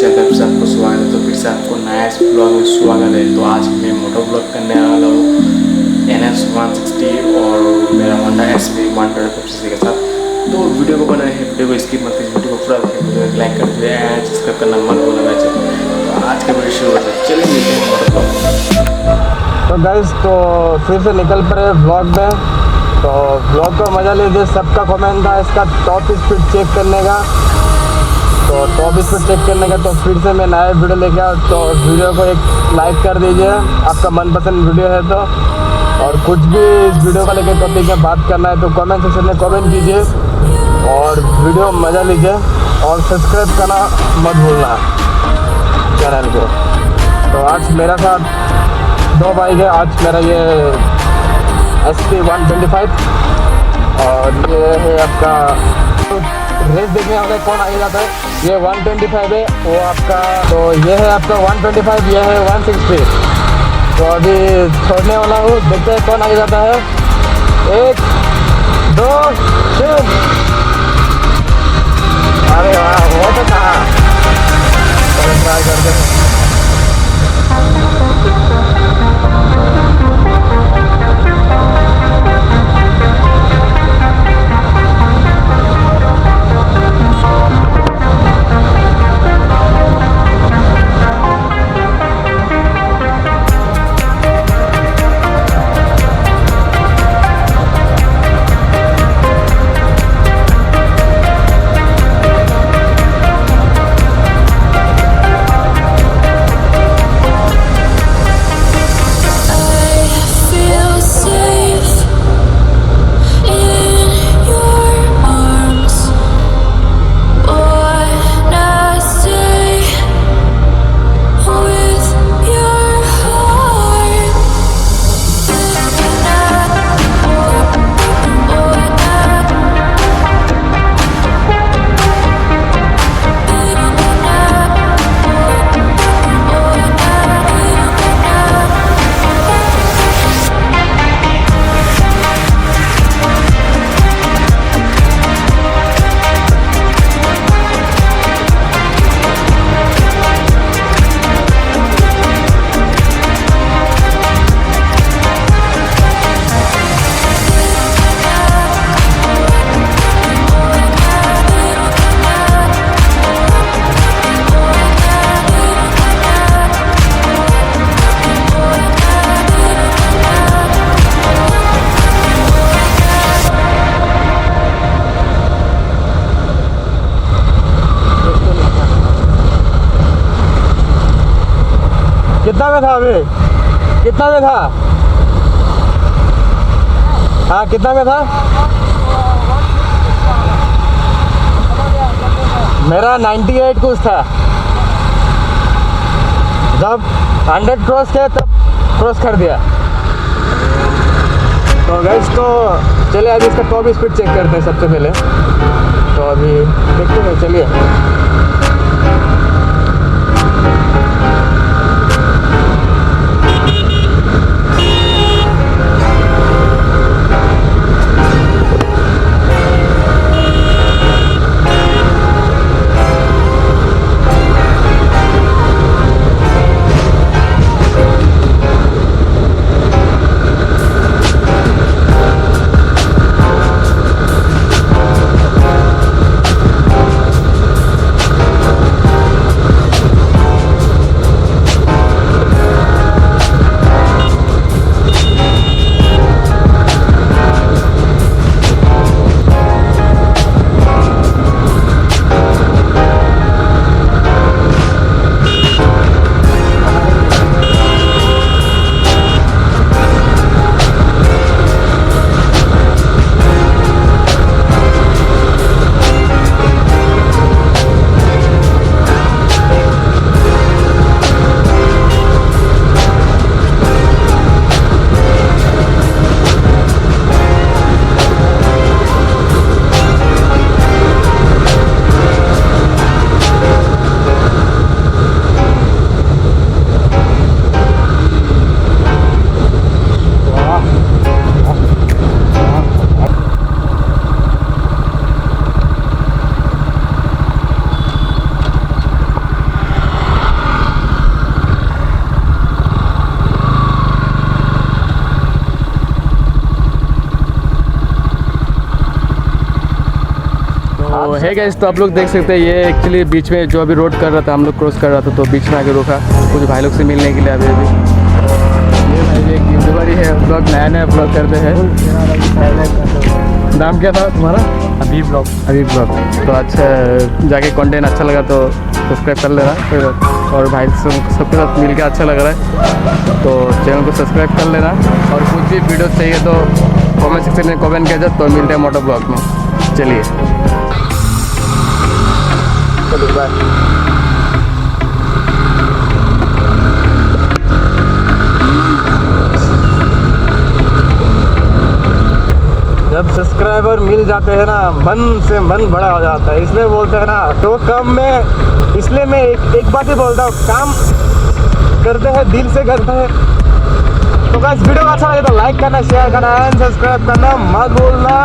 Channel पर फिर आपको स्वागत है। तो फिर से आपको नया इस ब्लॉग में स्वागत है। तो आज मैं मोटो ब्लॉग करने वाला हूँ NS160 और मेरा होंडा SV125 के साथ। तो वीडियो को बना है, वीडियो को स्किप मत कीजिए, वीडियो को पूरा देखें, वीडियो को लाइक कर दीजिए एंड सब्सक्राइब करना मत भूलना चाहिए। तो आज का वीडियो शुरू करते हैं, चलिए मिलते हैं मोटो ब्लॉग। तो गाइस तो फिर से निकल पड़े ब्लॉग में। तो ब्लॉग को मज़ा लीजिए। सबका कमेंट था इसका टॉप स्पीड चेक करने का, तो टॉप स्पीड चेक करने का तो फिर से मैं नया वीडियो लेके आया। तो वीडियो को एक लाइक कर दीजिए आपका मनपसंद वीडियो है तो, और कुछ भी इस वीडियो को लेकर टॉपिक में बात करना है तो कमेंट सेक्शन में कमेंट कीजिए और वीडियो मज़ा लीजिए और सब्सक्राइब करना मत भूलना चैनल को। तो आज मेरा साथ दो बाइक है। आज मेरा ये SV125 और ये है आपका रेस देखने वाले कौन आगे जाता है। ये 125 है वो आपका, तो ये है आपका 125, ये है 160। तो अभी छोड़ने वाला हूँ, देखते हैं कौन आगे जाता है। 1 2 3। अरे वाह, वो तो कहा ट्राई करते हैं। कितना में था अभी? कितना में था? हाँ, कितना में था? मेरा 98 कुछ था। जब 100 क्रॉस किया तब क्रॉस कर दिया। तो गाइस तो चलिए अभी इसका टॉप स्पीड चेक करते हैं सबसे पहले। तो अभी देखते हैं, चलिए। है गाइस, तो आप लोग देख सकते हैं ये एक्चुअली बीच में जो अभी रोड कर रहा था, हम लोग क्रॉस कर रहा था, तो बीच में आके रुका कुछ भाई लोग से मिलने के लिए अभी। ये भाई एक यूट्यूबर ही है, ब्लॉग नया ब्लॉग करते हैं। नाम क्या था तुम्हारा? अभी ब्लॉग। तो अच्छा, जाके कंटेंट अच्छा लगा तो सब्सक्राइब कर लेना फिर। और भाई सबके साथ मिल के अच्छा लग रहा है तो चैनल को सब्सक्राइब कर लेना। और कुछ भी वीडियो चाहिए तो कमेंट सेक्शन में कमेंट किया जाए, तो मिलते हैं मोटो ब्लॉग में। चलिए बाय। जब सब्सक्राइबर मिल जाते हैं ना, मन से मन बड़ा हो जाता है, इसलिए बोलते हैं ना, तो कम में, इसलिए मैं एक बात ही बोलता हूँ, काम करते हैं दिल से करते हैं। तो गाइस, वीडियो अच्छा लगे तो लाइक करना, शेयर करना एंड सब्सक्राइब करना मत भूलना।